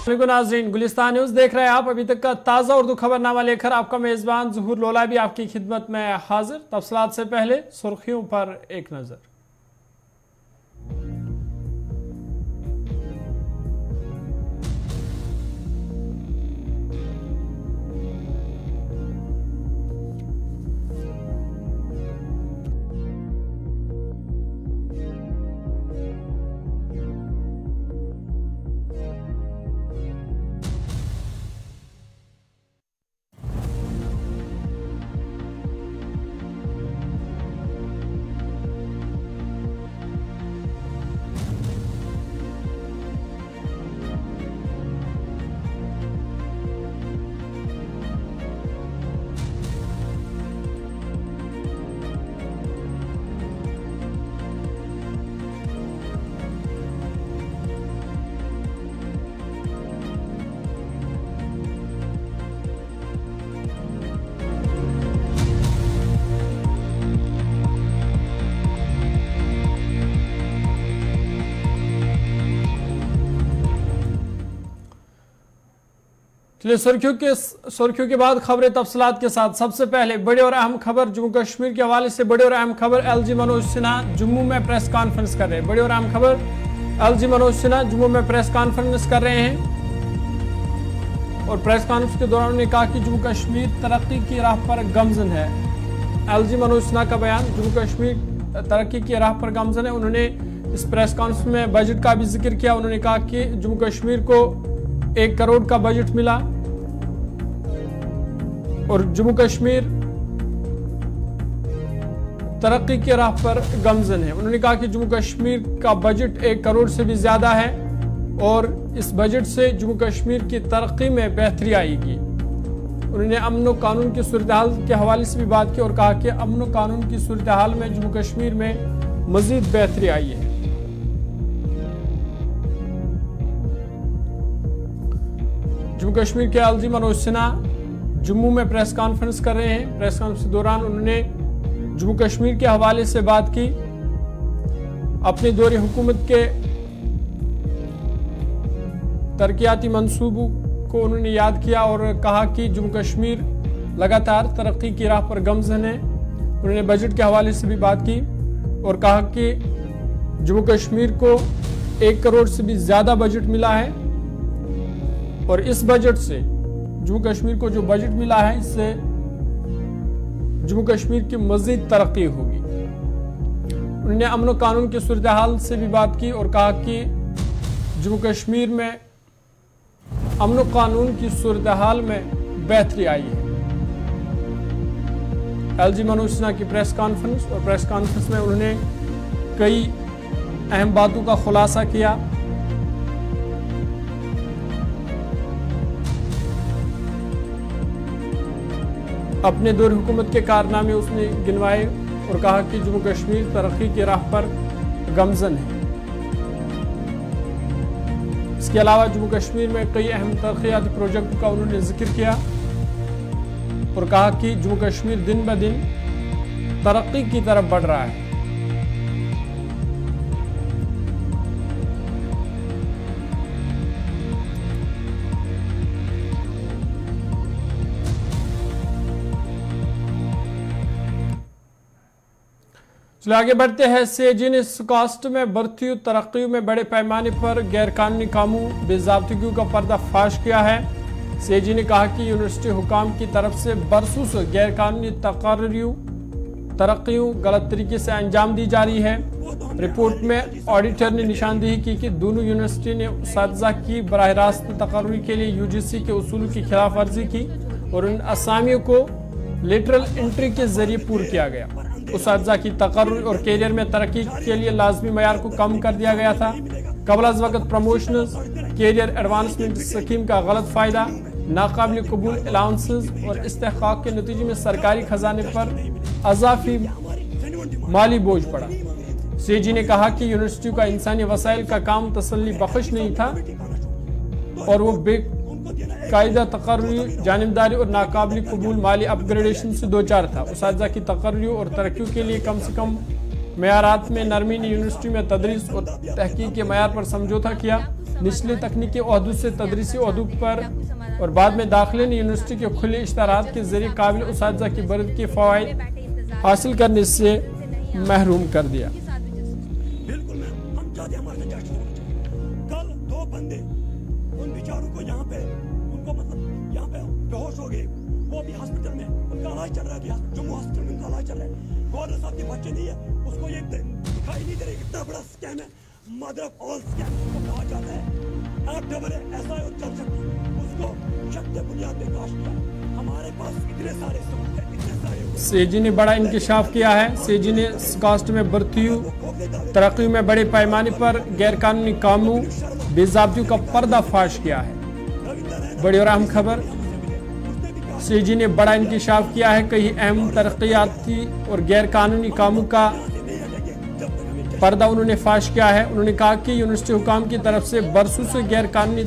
नाज़रीन, गुलिस्तान न्यूज़ देख रहे हैं आप। अभी तक का ताज़ा उर्दू खबरनामा लेकर आपका मेज़बान ज़हूर लोला भी आपकी खिदमत में हाजिर। तफसीलात से पहले सुर्खियों पर एक नज़र। चलिए सुर्खियों के बाद खबरें तफसीलात के साथ। सबसे पहले बड़ी और अहम खबर जम्मू कश्मीर के हवाले से। बड़ी और अहम खबर, LG मनोज सिन्हा जम्मू में प्रेस कॉन्फ्रेंस कर रहे हैं। बड़ी और अहम खबर, LG मनोज सिन्हा जम्मू में प्रेस कॉन्फ्रेंस कर रहे हैं और प्रेस कॉन्फ्रेंस के दौरान उन्होंने कहा कि जम्मू कश्मीर तरक्की की राह पर गमजन है। LG मनोज सिन्हा का बयान, जम्मू कश्मीर तरक्की की राह पर गमजन है। उन्होंने इस प्रेस कॉन्फ्रेंस में बजट का भी जिक्र किया। उन्होंने कहा कि जम्मू कश्मीर को 1 करोड़ का बजट मिला और जम्मू कश्मीर तरक्की की राह पर गमजन है। उन्होंने कहा कि जम्मू कश्मीर का बजट 1 करोड़ से भी ज्यादा है और इस बजट से जम्मू कश्मीर की तरक्की में बेहतरी आएगी। उन्होंने अमन व कानून की सूरत-ए-हाल के हवाले से भी बात की और कहा कि अमन व कानून की सूरत-ए-हाल में जम्मू कश्मीर में मजीद बेहतरी आई है। जम्मू कश्मीर के LG मनोज सिन्हा जम्मू में प्रेस कॉन्फ्रेंस कर रहे हैं। प्रेस कॉन्फ्रेंस के दौरान उन्होंने जम्मू कश्मीर के हवाले से बात की, अपनी दौरे हुकूमत के तरक्याती मंसूबों को उन्होंने याद किया और कहा कि जम्मू कश्मीर लगातार तरक्की की राह पर गमजन है। उन्होंने बजट के हवाले से भी बात की और कहा कि जम्मू कश्मीर को 1 करोड़ से भी ज्यादा बजट मिला है और इस बजट से जम्मू कश्मीर को जो बजट मिला है इससे जम्मू कश्मीर की मजीद तरक्की होगी। उन्होंने अमन व कानून की सूरत-ए-हाल से भी बात की और कहा कि जम्मू कश्मीर में अमन व कानून की सूरत-ए-हाल में बेहतरी आई है। LG मनोज सिन्हा की प्रेस कॉन्फ्रेंस और प्रेस कॉन्फ्रेंस में उन्होंने कई अहम बातों का खुलासा किया। अपने दौर हुकूमत के कारनामे उसने गिनवाए और कहा कि जम्मू कश्मीर तरक्की की राह पर गमजन है। इसके अलावा जम्मू कश्मीर में कई अहम तरक्याती प्रोजेक्ट का उन्होंने जिक्र किया और कहा कि जम्मू कश्मीर दिन ब दिन तरक्की की तरफ बढ़ रहा है। चलिए आगे बढ़ते हैं। CAG ने स्कॉस्ट में बढ़ती तरक्की में बड़े पैमाने पर गैरकानूनी कामों बेज़ाब्तगियों का पर्दाफाश किया है। CAG ने कहा कि यूनिवर्सिटी हुकाम की तरफ से बरसों से गैरकानूनी तरक्कियों गलत तरीके से अंजाम दी जा रही है। रिपोर्ट में ऑडिटर ने निशानदेही की कि दोनों यूनिवर्सिटी ने उस्तादिज़ा की बराह रास्त तकर्री के लिए UGC के उसूल की खिलाफ वर्जी की और उन असामियों को लेटरल एंट्री के जरिए पूरा किया गया। उस्तादिज़ा की तकर्री और कैरियर में तरक्की के लिए लाजमी मयार को कम कर दिया गया था। कबल अज़ वक़्त प्रमोशनल कैरियर एडवांसमेंट स्कीम का गलत फ़ायदा, नाकाबिल कबूल अलाउंसेस और इस्तेहकाक के नतीजे में सरकारी खजाने पर अज़ाफ़ी माली बोझ पड़ा। CAG ने कहा कि यूनिवर्सिटी का इंसानी वसाइल का काम तसल्ली बख्श नहीं था और वो बेकायदा तकर्री, जानिबदारी और नाकाबिल कबूल माली अपग्रेडेशन से दो चार था। उस्तादिज़ा की तकर्री और तरक्की के लिए कम से कम मयारात में नरमी ने यूनिवर्सिटी में तदरीस और तहकीक के मयार पर समझौता किया। निचले तकनीकी ओहदों से तदरीसी ओहदों पर और बाद में दाखिले ने यूनिवर्सिटी के खुले इश्तहारात के जरिए काबिल उसातिज़ा की बरद के फ़वाइद हासिल करने से महरूम कर दिया। बिल्कुल मैम, हम चाहते हैं हमारे जश्न होना चाहिए। कल 2 बंदे उन बेचारों को यहाँ पे उनको मतलब यहाँ पे बेहोश हो गए, वो भी हॉस्पिटल में उनका इलाज चल रहा है, जम्मू हॉस्पिटल में उनका इलाज चल रहा है। गवर्नर साहब के बच्चे नहीं है, उसको ये दिखाई नहीं दे रही कितना बड़ा स्कैम है, मदर ऑफ ऑल स्कैम उसको कहा जाता है। आप डबल ऐसा और चल सकती उसको शक के बुनियाद पे काश किया। हमारे पास इतने सारे सबूत हैं, इतने सारे। सेजी ने बड़ा इंकशाफ किया है। सेजी ने स्कॉस्ट में बढ़ती तरक्की में बड़े पैमाने पर गैरकानूनी कामों बेज़ाब्तियों का पर्दाफाश किया है। बड़ी और अहम खबर, सेजी ने बड़ा इंकशाफ किया है। कई अहम तरक्याती और गैरकानूनी कामों का पर्दा उन्होंने फाश किया है। उन्होंने कहा कि यूनिवर्सिटी हुकाम की तरफ से बरसों से गैरकानूनी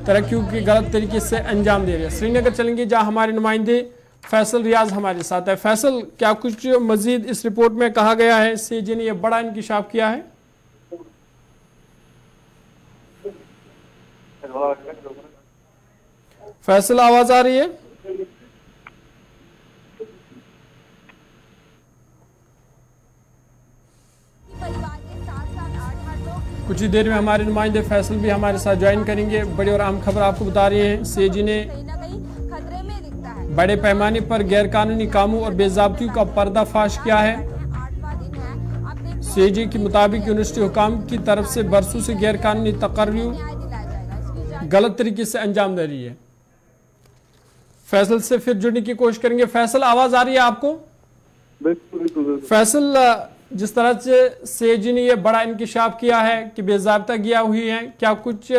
तरक्कियों के गलत तरीके से अंजाम दे रहे हैं। श्रीनगर चलेंगे जहां हमारे नुमाइंदे फैसल रियाज हमारे साथ है। फैसल, क्या कुछ मजीद इस रिपोर्ट में कहा गया है? सेजी ने यह बड़ा इंकशाफ किया है। फैसल, आवाज आ रही है? कुछ ही देर में हमारे नुमाइंदे फैसल भी हमारे साथ ज्वाइन करेंगे। बड़ी और अहम खबर आपको बता रहे हैं, सेजी ने बड़े पैमाने पर गैरकानूनी कामों और बेज़ाब्तियों का पर्दाफाश किया है। सेजी के मुताबिक यूनिवर्सिटी हुकाम की तरफ से बरसों से गैरकानूनी तकर्रियों गलत तरीके से अंजाम दे रही है। फैसल से फिर जुड़ने की कोशिश करेंगे। फैसल, आवाज आ रही है आपको? बिल्कुल। फैसल, जिस तरह से सेजी ने यह बड़ा इंकशाफ किया है कि बेज़ाब्ता गिया हुई है, क्या कुछ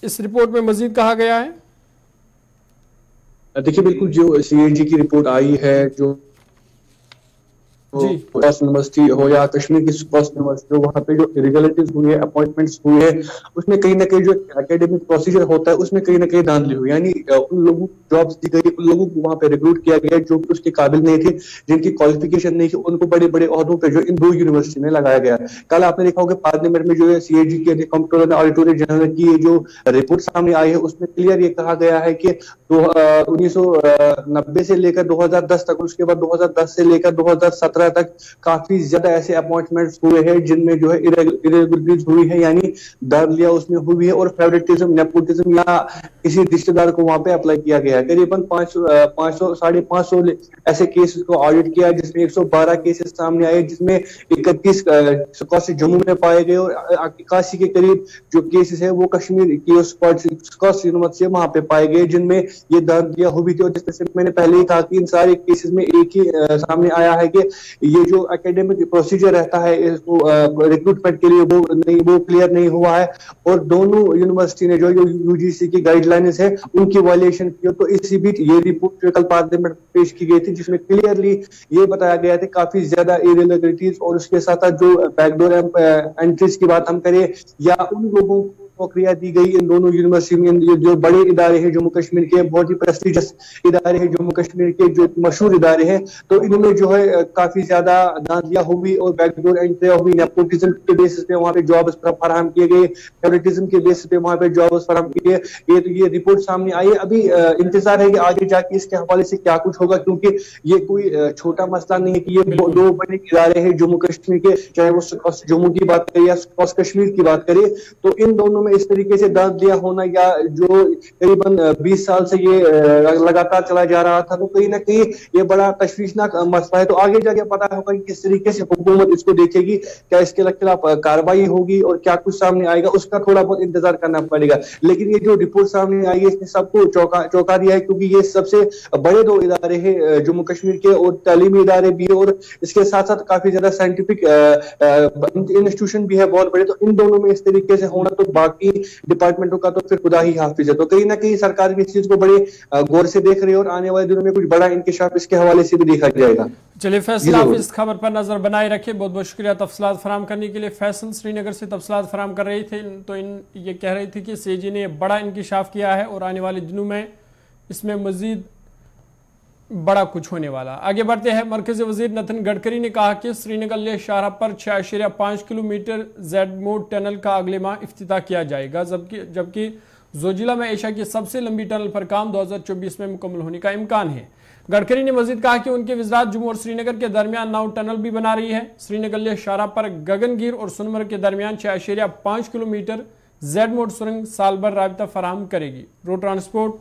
इस रिपोर्ट में मजीद कहा गया है? देखिए, बिल्कुल जो सीएजी की रिपोर्ट आई है, जो यूनिवर्सिटी हो या कश्मीर की यूनिवर्सिटी हो, वहाँ पे जो इरेगुलरिटीज हुई है, अपॉइंटमेंट्स हुई है, उसमें कहीं ना कहीं जो एकेडमिक प्रोसीजर होता है उसमें कहीं ना कहीं धांधली हुई। यानी उन लोगों को जॉब्स दी गई, उन लोगों को वहाँ पे रिक्रूट किया गया जो कि उसके काबिल नहीं थे, जिनकी क्वालिफिकेशन नहीं थी, उनको बड़े बड़े ओहदों पे जो इन 2 यूनिवर्सिटी में लगाया गया। कल आपने देखा होगा पार्लियामेंट में जो है सीएजी के कंप्ट्रोलर ऑडिटर जनरल की जो रिपोर्ट सामने आई है, उसमें क्लियर ये कहा गया है कि 1990 से लेकर 2010 तक, उसके बाद 2010 से लेकर 2017 तक काफी ज्यादा ऐसे अपॉइंटमेंट्स हुए हैं जिनमें जो है इरेगुलरिटीज हुई है, यानी दाखिला उसमें हुई है और फेवरेटिज्म, नेपोटिज्म या किसी रिश्तेदार को वहां पे अप्लाई किया गया है। करीबन 500 ऐसे केसेस को ऑडिट किया, जिसमें 112 केसेस सामने आए, जिसमें 31 जम्मू में पाए गए और 81 के करीब जो केसेस है वो कश्मीर की यूनिवर्सिटी वहां पे पाए गए, जिनमें ये दाखिला हुई थी। और जिसमें मैंने पहले ही कहा कि इन सारे केसेस में एक ही सामने आया है कि ये जो एकेडमिक प्रोसीजर रहता है इसको रिक्रूटमेंट के लिए वो क्लियर नहीं हुआ है और दोनों यूनिवर्सिटी ने जो यूजीसी की गाइडलाइंस है उनकी वायलेशन की। तो इसी बीच ये रिपोर्ट कल पार्लियामेंट पेश की गई थी, जिसमें क्लियरली ये बताया गया था काफी ज्यादा इरेगुलरिटीज और उसके साथ जो बैकडोर एंट्रीज की बात हम करें या उन लोगों को नौकरियां दी गई इन दोनों यूनिवर्सिटी में, जो बड़े इदारे हैं जम्मू कश्मीर के, बहुत ही प्रेस्टिजियस इदारे हैं जम्मू कश्मीर के, जो मशहूर इदारे हैं, तो इनमें जो है काफी ज्यादा दाखिला हुई और बैकडोर एंट्री हुई। नेपोटिज्म के बेसिस पे वहां पे जॉब्स फराहम किए गए, फेवरेटिज्म के बेसिस पे वहां पे जॉब्स फराहम किए गए। ये रिपोर्ट सामने आई है। अभी इंतजार है कि आगे जाके इसके हवाले से क्या कुछ होगा, क्योंकि ये कोई छोटा मसला नहीं है कि ये 2 बड़े इदारे हैं जम्मू कश्मीर के, चाहे वो जम्मू की बात करें या कश्मीर की बात करें, तो इन दोनों में इस तरीके से दाखिला होना या जो करीबन 20 साल से ये लगातार चला जा रहा था, तो कहीं ना कहीं ये बड़ा तशवीशनाक मसला है। तो आगे जाके पता होगा कि किस तरीके से हुकूमत इसको देखेगी, क्या इसके खिलाफ कार्रवाई होगी और क्या कुछ सामने आएगा, उसका थोड़ा बहुत इंतजार करना पड़ेगा। लेकिन ये जो रिपोर्ट सामने आई है इसने सबको चौंका दिया है, क्योंकि ये सबसे बड़े 2 इदारे हैं जम्मू कश्मीर के और तालीमी इदारे भी है और इसके साथ साथ काफी ज्यादा साइंटिफिक इंस्टीट्यूशन भी है बहुत बड़े। तो इन दोनों में इस तरीके से होना तो बाकी डिपार्टमेंटों का तो फिर खुदा ही हाफिज है। तो कहीं ना कहीं सरकार भी इस चीज को बड़े गौर से देख रही है और आने वाले दिनों में कुछ बड़ा इंकशाफ इसके हवाले से भी देखा जाएगा। चलिए फैसल, आप इस खबर पर नजर बनाए रखे। बहुत बहुत शुक्रिया तफसीलात फराहम करने के लिए। फैसल श्रीनगर से तफसीलात फराहम कर रहे थे। तो ये कह रही थी कि सेजी ने बड़ा इंकशाफ किया है और आने वाले दिनों में इसमें मजीद बड़ा कुछ होने वाला। आगे बढ़ते हैं। मरकजी वजीर नितिन गडकरी ने कहा कि श्रीनगर लेह शाहराह पर 6.5 किलोमीटर जेड मोड टनल का अगले माह इफ्तिताह किया जाएगा, जबकि जोजिला में एशिया की सबसे लंबी टनल पर काम 2024 में मुकम्मल होने का इम्कान है। गडकरी ने मजीद कहा कि उनकी वज़ारत जम्मू और श्रीनगर के दरमियान नौ टनल भी बना रही है। श्रीनगर लेह शाहराह पर गगनगीर और सोनमर्ग के दरमियान 6.5 किलोमीटर जेड मोड सुरंग साल भर राबता फराहम करेगी। रोड ट्रांसपोर्ट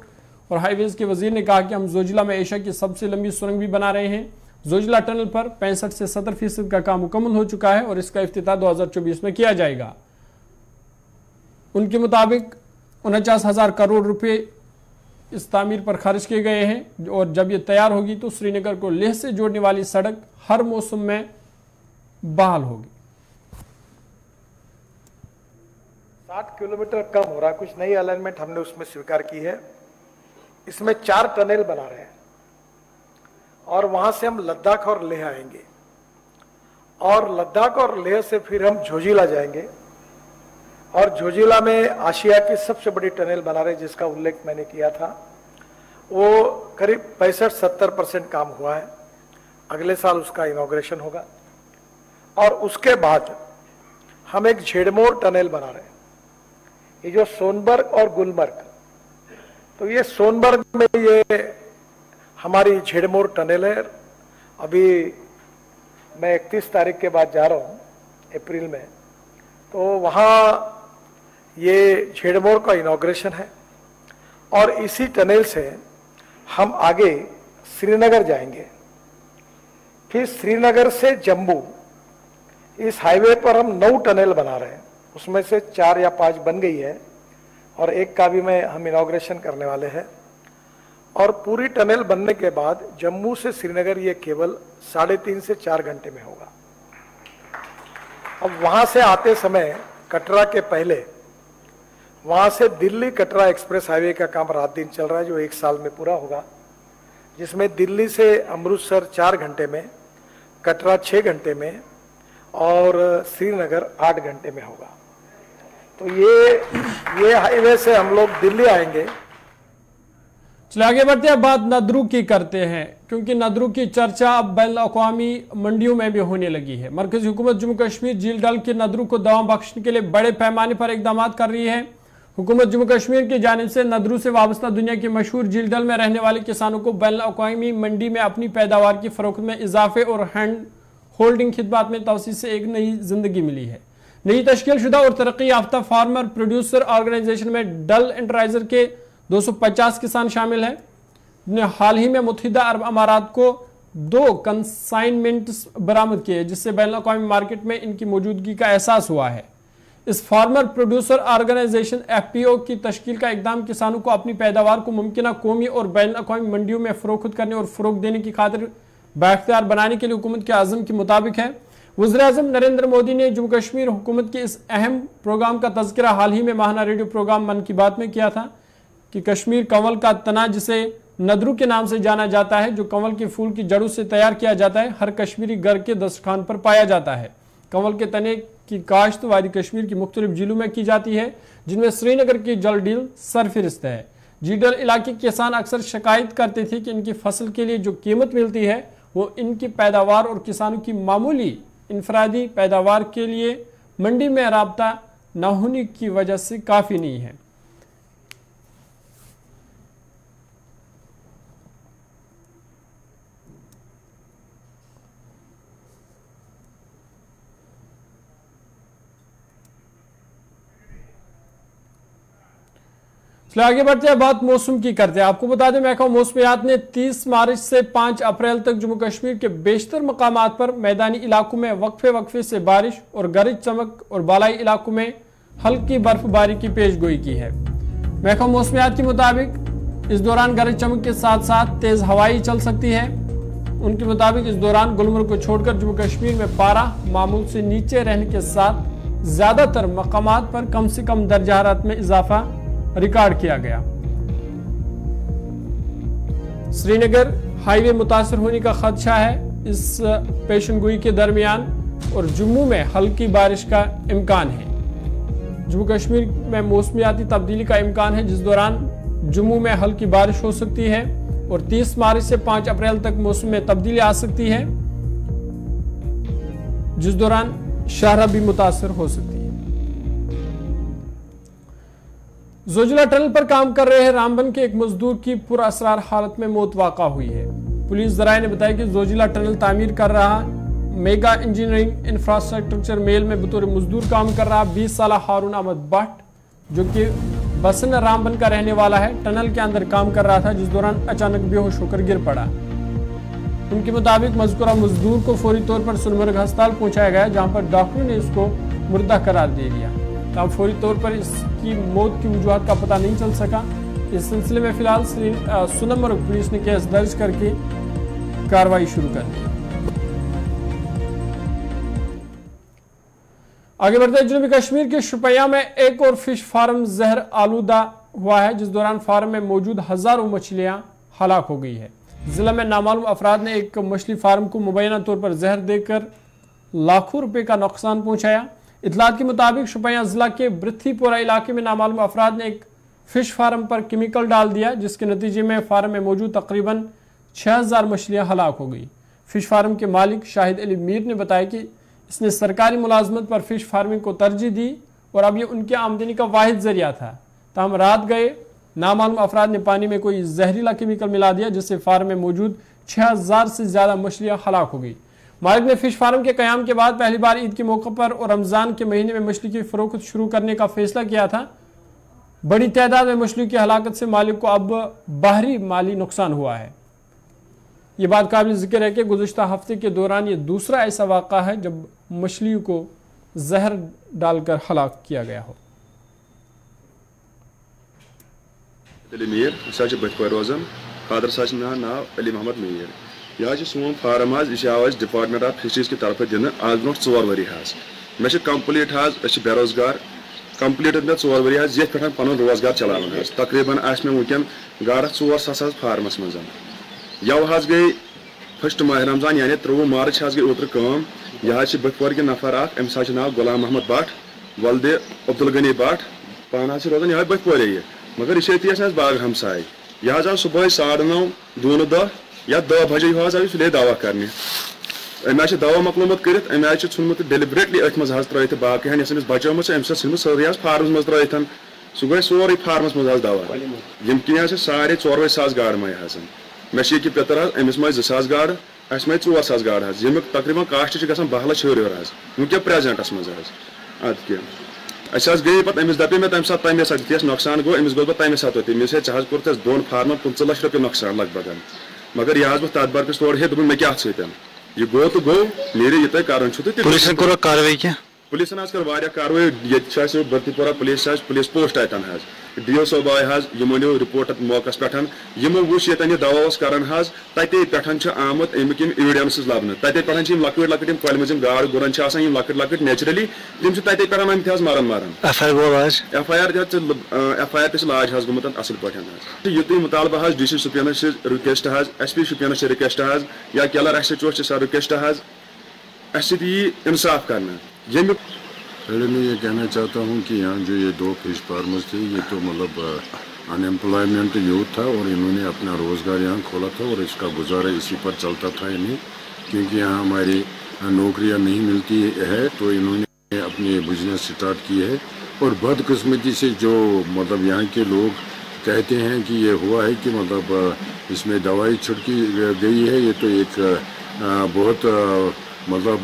और हाईवेज के वजीर ने कहा कि हम जोजिला में एशिया की सबसे लंबी सुरंग भी बना रहे हैं। जोजिला टनल पर 65 से 70% का काम मुकम्मल हो चुका है और इसका इफ्तिताह 2024 में किया जाएगा। उनके मुताबिक 49,000 करोड़ रुपए इस तामीर पर खर्च किए गए हैं और जब ये तैयार होगी तो श्रीनगर को लेह से जोड़ने वाली सड़क हर मौसम में बहाल होगी। 60 किलोमीटर कम हो रहा है, कुछ नई अलाइनमेंट हमने उसमें स्वीकार की है। इसमें 4 टनल बना रहे हैं और वहां से हम लद्दाख और लेह आएंगे और लद्दाख और लेह से फिर हम जोजिला जाएंगे और जोजिला में आशिया की सबसे बड़ी टनल बना रहे जिसका उल्लेख मैंने किया था। वो करीब 65-70% काम हुआ है। अगले साल उसका इनॉग्रेशन होगा और उसके बाद हम एक झेड़मोर टनल बना रहे हैं, ये जो सोनबर्ग और गुलमर्ग, तो ये सोनबर्ग में ये हमारी झेड़मोर टनल है। अभी मैं 31 तारीख के बाद जा रहा हूँ अप्रैल में, तो वहाँ ये झेड़मोर का इनॉग्रेशन है और इसी टनल से हम आगे श्रीनगर जाएंगे। फिर श्रीनगर से जम्मू, इस हाईवे पर हम 9 टनल बना रहे हैं, उसमें से 4 या 5 बन गई है और एक का भी हम इनॉग्रेशन करने वाले हैं। और पूरी टनल बनने के बाद जम्मू से श्रीनगर ये केवल 3.5 से 4 घंटे में होगा। अब वहां से आते समय कटरा के पहले वहां से दिल्ली कटरा एक्सप्रेस हाईवे का काम रात दिन चल रहा है, जो 1 साल में पूरा होगा, जिसमें दिल्ली से अमृतसर 4 घंटे में, कटरा 6 घंटे में और श्रीनगर 8 घंटे में होगा। तो ये हाईवे से हम लोग दिल्ली आएंगे। चलिए आगे बढ़ते हैं, बात नदरू की करते हैं, क्योंकि नदरू की चर्चा अब बैन अक़वामी मंडियों में भी होने लगी है। मरकजी हुकूमत जम्मू कश्मीर झील डल के नदरू को दवा बख्शने के लिए बड़े पैमाने पर इकदाम कर रही है। हुकूमत जम्मू कश्मीर की जानिब से नदरू से वाबस्ता दुनिया की मशहूर झील डल में रहने वाले किसानों को बैन अक़वामी मंडी में अपनी पैदावार की फरोख्त में इजाफे और हैंड होल्डिंग खिदमात में तवसी से एक नई जिंदगी मिली है। नई तश्कील शुदा और तरक्की याफ्ता फार्मर प्रोड्यूसर ऑर्गेनाइजेशन में डल एंटरप्राइजर के 250 किसान शामिल हैं, जिन्हें हाल ही में मुत्तहिदा अरब अमारात को 2 कंसाइनमेंट्स बरामद किए, जिससे बैन अक़वामी मार्केट में इनकी मौजूदगी का एहसास हुआ है। इस फार्मर प्रोड्यूसर ऑर्गेनाइजेशन FPO की तश्कील का इकदाम किसानों को अपनी पैदावार को मुमकिन कौमी और बैन अक़वामी मंडियों में फरोख्त करने और फरोग देने की खातिर बाख्तियार बनाने के लिए हुकूमत के आज़म के मुताबिक है। वज़ीर-ए-आज़म नरेंद्र मोदी ने जम्मू कश्मीर हुकूमत के इस अहम प्रोग्राम का तज़किरा हाल ही में माहाना रेडियो प्रोग्राम मन की बात में किया था कि कश्मीर कंवल का तना, जिसे नदरू के नाम से जाना जाता है, जो कंवल के फूल की जड़ों से तैयार किया जाता है, हर कश्मीरी घर के दस्तरखान पर पाया जाता है। कंवल के तने की काश्त वादी कश्मीर की मुख्तलिफ झीलों में की जाती है, जिनमें श्रीनगर की जल डील सरफहरिस्त है। झील इलाके के किसान अक्सर शिकायत करते थे कि इनकी फसल के लिए जो कीमत मिलती है वो इनकी पैदावार और किसानों की मामूली इनफरादी पैदावार के लिए मंडी में राबता न होने की वजह से काफ़ी नहीं है। चलिए आगे बढ़ते हैं, बात मौसम की करते हैं। आपको बता दें, महकमा मौसमियात ने 30 मार्च से 5 अप्रैल तक जम्मू कश्मीर के बेशतर मकामात पर मैदानी इलाकों में वक्फे वक्फे से बारिश और गरज चमक और बालाई इलाकों में हल्की बर्फबारी की पेशगोई की है। महकमा मौसमियात के मुताबिक इस दौरान गरज चमक के साथ साथ तेज हवाई चल सकती है। उनके मुताबिक इस दौरान गुलमर्ग को छोड़कर जम्मू कश्मीर में पारा मामूल से नीचे रहने के साथ ज्यादातर मकामात पर कम से कम दर्जा हरारत में इजाफा रिकॉर्ड किया गया। श्रीनगर हाईवे मुतासर होने का खदशा है इस पेशनगोई के दरमियान और जम्मू में हल्की बारिश का इम्कान है। जम्मू कश्मीर में मौसमियाती तब्दीली का इम्कान है, जिस दौरान जम्मू में हल्की बारिश हो सकती है और 30 मार्च से 5 अप्रैल तक मौसम में तब्दीली आ सकती है, जिस दौरान शाहरा भी मुतासर हो सकती है। जोजिला टनल पर काम कर रहे रामबन के एक मजदूर की पुरअसरार हालत में मौत वाक़ा हुई है। पुलिस जराये ने बताया कि जोजिला टनल तामीर कर रहा मेगा इंजीनियरिंग इंफ्रास्ट्रक्चर मेल में बतौर मजदूर काम कर रहा 20 साल हारून अहमद भट्ट, जो कि बसन रामबन का रहने वाला है, टनल के अंदर काम कर रहा था, जिस दौरान अचानक बेहोश होकर गिर पड़ा। उनके मुताबिक मज़कूरा मजदूर को फौरी तौर पर सोनमर्ग अस्पताल पहुंचाया गया, जहां पर डॉक्टरों ने इसको मुर्दा करार दे दिया। तब फौरी तौर पर इसकी मौत की वजूहत का पता नहीं चल सका। इस सिलसिले में फिलहाल सोनमर्ग पुलिस ने केस दर्ज करके कार्रवाई शुरू कर दी। आगे बढ़ते हैं, जनूबी कश्मीर के शुपिया में एक और फिश फार्म जहर आलूदा हुआ है, जिस दौरान फार्म में मौजूद हजारों मछलियां हलाक हो गई है। जिला में नामालूम अफराद ने एक मछली फार्म को मुबैना तौर पर जहर देकर लाखों रुपए का नुकसान पहुंचाया। इतलात के मुताबिक शुपिया जिला के बृथीपोरा इलाके में नामालूम अफराद ने एक फिश फार्म पर केमिकल डाल दिया, जिसके नतीजे में फार्म में मौजूद तकरीबन 6000 मछलियां हलाक हो गई। फिश फार्म के मालिक शाहिद अली मीर ने बताया कि इसने सरकारी मुलाजमत पर फिश फार्मिंग को तरजीह दी और अब यह उनकी आमदनी का वाहिद जरिया था। तमाम रात गए नामालूम अफराद ने पानी में कोई जहरीला केमिकल मिला दिया, जिससे फार्म में मौजूद 6000 से ज्यादा मछलियां हलाक हो गई। मालिक ने फिश फार्म के कयाम के बाद पहली बार ईद के मौके पर और रमजान के महीने में मछली की फरोख्त शुरू करने का फैसला किया था। बड़ी तादाद में मछलियों की हलाकत से मालिक को अब बाहरी माली नुकसान हुआ है। ये बात काबिल जिक्र है कि गुज़िश्ता हफ्ते के दौरान ये दूसरा ऐसा वाक़ा है जब मछलियों को जहर डालकर हलाक किया गया हो। मीर बतपुर रोजान फादर नाव अली मोहम्मद मीर यह सोन फार्म यह डिपार्टमेंट ऑफ फिशरीज की तरफ दिन आज ब्रो 4 वरी मे कम्प्लीट बेरोजगार कम्प्लीट मे 4 वरी ये पे पन रोजगार चलान तकरीबन मे वुकन गाड़ 4 फार्मस मज यह गई 1 माह रमजान यानी 23 मार्च गई ओतर कम यह बतपुर के नफर अम्स नाव गुलाम मोहम्मद भट्ट वल्दे अब्दुल गनी भट्ट पान रोजान यह बतपुर मगर यह बाग हमसाय यह आव सुबह 9:30 दून 10 या 10 बजे यह आव सुले दवा करने अमे दवा मकलूमत कर अमे नुत डेलिबरेटली अथ मज त्र बाकी अमिस बचोमुत अमिस सारी फार्मस मज त्र सह गई सोरे फार्मस मज दवा यम कि सारे 4,000 गाड़ मे मे पितर अमिस मे 2,000 गाड़ अस मे 4,000 गाड़ यमिक तकरीबन कास्ट ग 12 लक्ष हर वह प्रेजेंटस मज अद क्या गई पे अमिस दपे मे तम सात तमें साथ नुकसान गो अमिस गो तमें सात अमिस कोर 2 फार्मन 15 लाख रुपये नुकसान लगभग मगर यह बह तथ बरकस तौर हे मे क्या यह गो तो गो नीर यह तुम कर पुलिस कर कार्रवाई ये बरतीपोरा पुलिस पोस्ट अतन DO साहब आए यमो रिपोर्ट मौका पे यमो वुच ये दवा करान तते पे आमुत अमिक एविडेंस लबन तते पे लकट लकट कल मज गाड़ गुरन लकट लकट नेचुरली तम तते पे आमत मरन FIR लाज गुमुत असल पे युत मुतालबा DC Shopian request SP Shopian request या केलर SHO रिक्वेस्ट अस इंसाफ करना यमिक पहले मैं ये कहना चाहता हूँ कि यहाँ जो ये 2 फिश फार्मर्स थे ये तो मतलब अनएम्प्लॉयमेंट यूथ था और इन्होंने अपना रोज़गार यहाँ खोला था और इसका गुजारा इसी पर चलता था इन्हें, क्योंकि यहाँ हमारी नौकरियाँ नहीं मिलती है तो इन्होंने अपनी बिजनेस स्टार्ट की है। और बदकिस्मती से जो मतलब यहाँ के लोग कहते हैं कि ये हुआ है कि मतलब इसमें दवाई छिड़की गई है, ये तो एक बहुत मतलब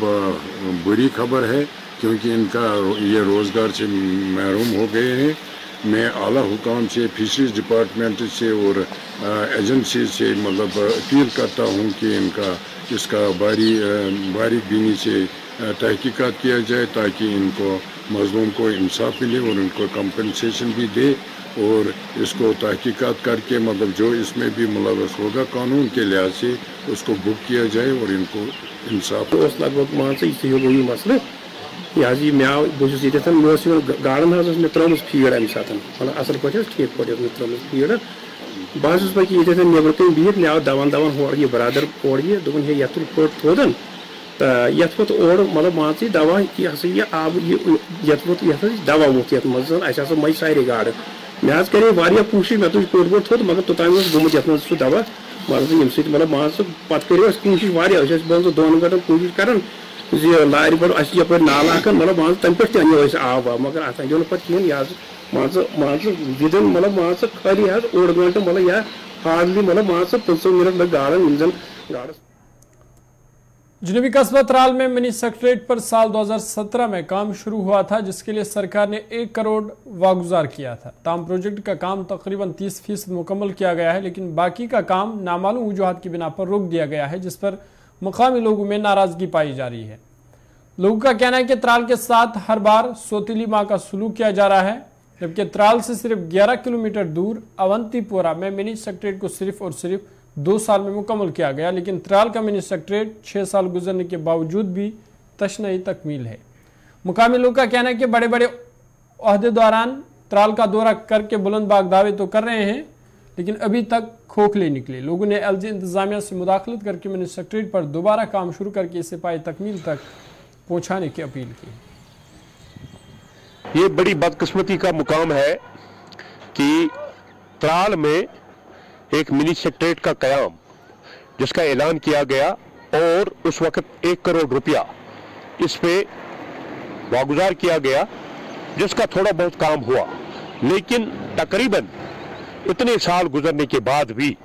बुरी खबर है, क्योंकि इनका ये रोज़गार से महरूम हो गए हैं। मैं आला हुकाम से फिशरीज डिपार्टमेंट से और एजेंसी से मतलब अपील करता हूँ कि इनका इसका बारीक बीनी से तहकीकात किया जाए ताकि इनको मज़लूम को इंसाफ मिले और उनको कंपनसेशन भी दे और इसको तहकीकात करके मतलब जो इसमें भी मुलव्वस होगा कानून के लिहाज से उसको बुक किया जाए और इनको इंसाफ लगभग मान से ये मसले यह मे आव बहुत मे गाड़न मे त्रम फीड अमे सात मतलब असल पे ठीक पे मे त्रम फीड बस पे ये नबर कन बिहत मे आव दवन हर ये बरदर और ये दोपन हे यथ फोट थोदन तो यथ पे और मतलब मान सी दवा यह आब यथ पे दवा वोत ये मज मज सारे गाड़ मे करे कोशिश मे तुझ पोट वोट थोद मगर तोतान गुमुत ये सह दवा मतलब मान पे कोशिश बन 2 गंटन कोशिश कर लारि पे यप नाला मतलब मान तम पे अनो आब मगर अत अनो पे कहें यह मान विदिन मतलब मान खाली 1 गंटन मतलब या हार्डली मतलब मान 15 मिनट लग गाड़न गाड़। जनूबी कस्बा त्राल में मिनी सेक्रेटरीट पर साल 2017 में काम शुरू हुआ था, जिसके लिए सरकार ने 1 करोड़ वागुजार किया था। ताम प्रोजेक्ट का काम तकरीबन 30% मुकम्मल किया गया है, लेकिन बाकी का काम नामालूम वजूहात की बिना पर रोक दिया गया है, जिस पर मुकामी लोगों में नाराजगी पाई जा रही है। लोगों का कहना है कि त्राल के साथ हर बार सौतीली माँ का सलूक किया जा रहा है, जबकि त्राल से सिर्फ 11 किलोमीटर दूर अवंतीपोरा में मिनी सेक्रेटरीट को सिर्फ और सिर्फ 2 साल में मुकम्मल किया गया, लेकिन त्राल का मिनी सेक्रेटरीट 6 साल गुजरने के बावजूद भी तशनई तकमील है। मुकामी लोगों का कहना है कि बड़े बड़े ओहदेदारान त्राल का दौरा करके बुलंदबाग दावे तो कर रहे हैं, लेकिन अभी तक खोखले निकले। लोगों ने एलजी इंतजामिया से मुदाखलत करके मिनी सेक्रेटरीट पर दोबारा काम शुरू करके इसे पाए तकमील तक पहुंचाने की अपील की। ये बड़ी बदकिस्मती का मुकाम है कि त्राल में एक मिनी सेक्रेटरीट का कयाम जिसका ऐलान किया गया और उस वक्त 1 करोड़ रुपया इस पे वागुजार किया गया, जिसका थोड़ा बहुत काम हुआ, लेकिन तकरीबन इतने साल गुजरने के बाद भी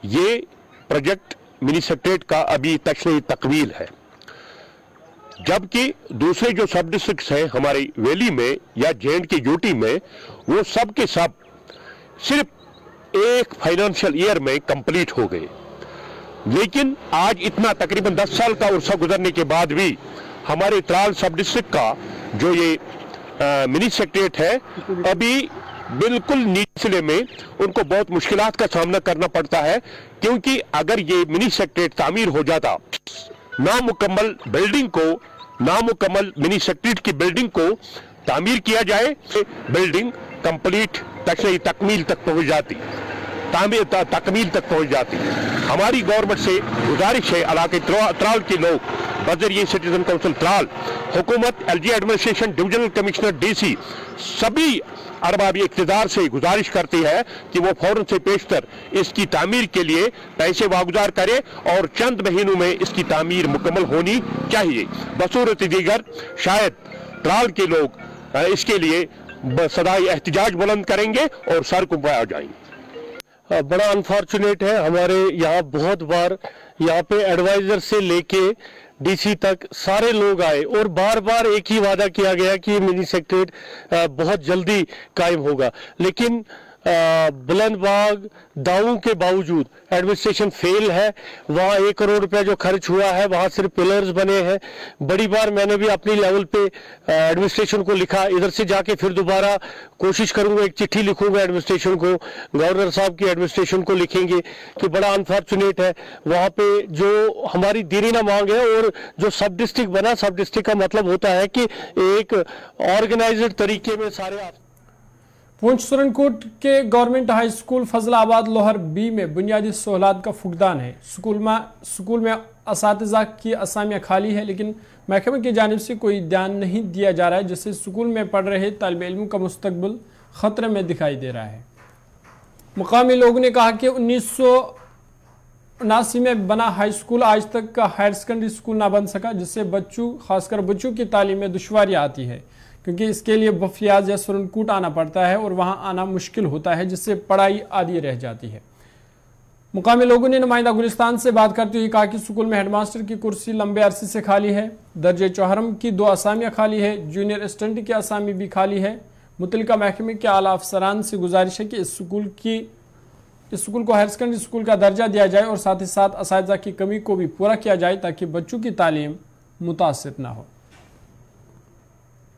ये प्रोजेक्ट मिनी सेक्रेटरीट का अभी तशरीही तकमील है। जबकि दूसरे जो सब डिस्ट्रिक्ट्स हैं हमारी वैली में या जेएंड के यूटी में, वो सब के सब सिर्फ एक फाइनेंशियल ईयर में कंप्लीट हो गए। लेकिन आज इतना तकरीबन 10 साल का उर्सा गुजरने के बाद भी हमारे त्राल सब डिस्ट्रिक्ट का जो ये मिनी सेक्रेटरीट है अभी बिल्कुल निचले में, उनको बहुत मुश्किलात का सामना करना पड़ता है, क्योंकि अगर ये मिनी सेक्रेटरीट तामीर हो जाता, नामुकम्मल बिल्डिंग को, नामुकम्मल मिनी सेक्रेटरीट की बिल्डिंग को तामीर किया जाए, बिल्डिंग कंप्लीट तकमील तक पहुंच जाती, तकमील तक पहुंच जाती। हमारी गवर्नमेंट से गुजारिश है, इलाके त्राल के लोग बजरिए सिटीजन काउंसिल त्राल, हुकूमत, LG administration, divisional commissioner, DC, सभी अरबाबी इक़्तिदार से गुजारिश करती है कि वो फौरन से पेशतर इसकी तामीर के लिए पैसे वागुजार करे और चंद महीनों में इसकी तामीर मुकम्मल होनी चाहिए। बसूरत दीगर शायद त्राल के लोग इसके लिए सदाई एहतजाज बुलंद करेंगे और सड़कों पर आ जाएंगे। बड़ा अनफॉर्चुनेट है, हमारे यहाँ बहुत बार यहाँ पे एडवाइजर से लेके डीसी तक सारे लोग आए और बार बार एक ही वादा किया गया कि मिनी सेक्रेटरीट बहुत जल्दी कायम होगा, लेकिन बुलंदबाग दावों के बावजूद एडमिनिस्ट्रेशन फेल है। वहाँ 1 करोड़ रुपया जो खर्च हुआ है वहाँ सिर्फ पिलर्स बने हैं। बड़ी बार मैंने भी अपनी लेवल पे एडमिनिस्ट्रेशन को लिखा, इधर से जाके फिर दोबारा कोशिश करूंगा, एक चिट्ठी लिखूंगा एडमिनिस्ट्रेशन को, गवर्नर साहब की एडमिनिस्ट्रेशन को लिखेंगे कि बड़ा अनफॉर्चुनेट है वहाँ पे जो हमारी देरीना मांग है। और जो सब डिस्ट्रिक्ट बना, सब डिस्ट्रिक्ट का मतलब होता है कि एक ऑर्गेनाइज्ड तरीके में सारे। पूंछ सुरनकोट के गवर्नमेंट हाई स्कूल फजलाबाद लोहर बी में बुनियादी सहूलत का फुकदान है। स्कूल में असातिज़ा की असामियाँ खाली है, लेकिन महकमे की जानिब से कोई ध्यान नहीं दिया जा रहा है, जिससे स्कूल में पढ़ रहे तालिब इल्मों का मुस्तकबिल ख़तरे में दिखाई दे रहा है। मुकामी लोगों ने कहा कि 1979 में बना हाई स्कूल आज तक का हायर सेकेंडरी स्कूल ना बन सका, जिससे खासकर बच्चों की तालीम में दुश्वारियाँ आती है, क्योंकि इसके लिए बफियाज या सुरनकोट आना पड़ता है और वहां आना मुश्किल होता है, जिससे पढ़ाई आधी रह जाती है। मुकामी लोगों ने नुमाइंदा गुलिस्तान से बात करते हुए कहा कि स्कूल में हेडमास्टर की कुर्सी लंबे अरसे से खाली है, दर्जे चौहरम की 2 असामियाँ खाली है, जूनियर असिस्टेंट की असामी भी खाली है। मुतल्लिका महकमे के आला अफसरान से गुजारिश है कि इस स्कूल को हायर सेकेंडरी स्कूल का दर्जा दिया जाए और साथ ही साथ असातिज़ा की कमी को भी पूरा किया जाए, ताकि बच्चों की तालीम मुतासिर ना हो।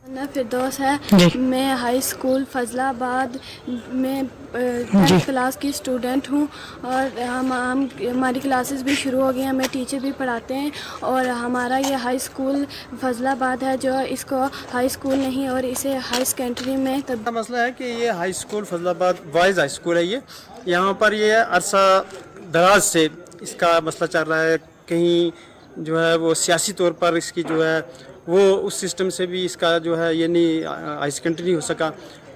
फिरदौस है, मैं हाई स्कूल फजलाबाद में 10th क्लास की स्टूडेंट हूँ और हमारी क्लासेस भी शुरू हो गई हैं, हमें टीचर भी पढ़ाते हैं। और हमारा ये हाई स्कूल फजलाबाद है जो इसको हाई स्कूल नहीं और इसे हाई सेकेंडरी में मसला है कि ये high school Fazalabad boys high school है। ये यहाँ पर ये अरसा दराज से इसका मसला चल रहा है, कहीं जो है वो सियासी तौर पर इसकी जो है वो उस सिस्टम से भी इसका जो है ये नहीं हाई सेकेंडरी नहीं हो सका।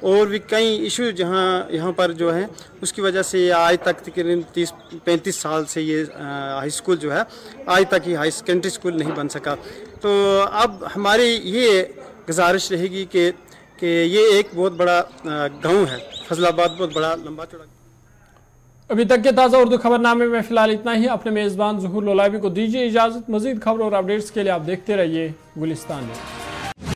اور بھی کئی ایشو جہاں یہاں پر جو ہیں اس کی وجہ سے یہ آج تک تقریباً 30-35 سال سے یہ ہائی اسکول جو ہے آج تک یہ ہائی سیکنڈری اسکول نہیں بن سکا. تو اب ہماری یہ گزارش رہے گی کہ یہ ایک بہت بڑا گاؤں ہے فضل آباد، بہت بڑا لمبا چوڑا. ابھی تک کے تازہ اردو خبر نامے میں فی الحال اتنا ہی. اپنے میزبان ظہور لولابی کو دیجیے اجازت. مزید خبروں اور اپڈیٹس کے لیے آپ دیکھتے رہیے گلستان میں.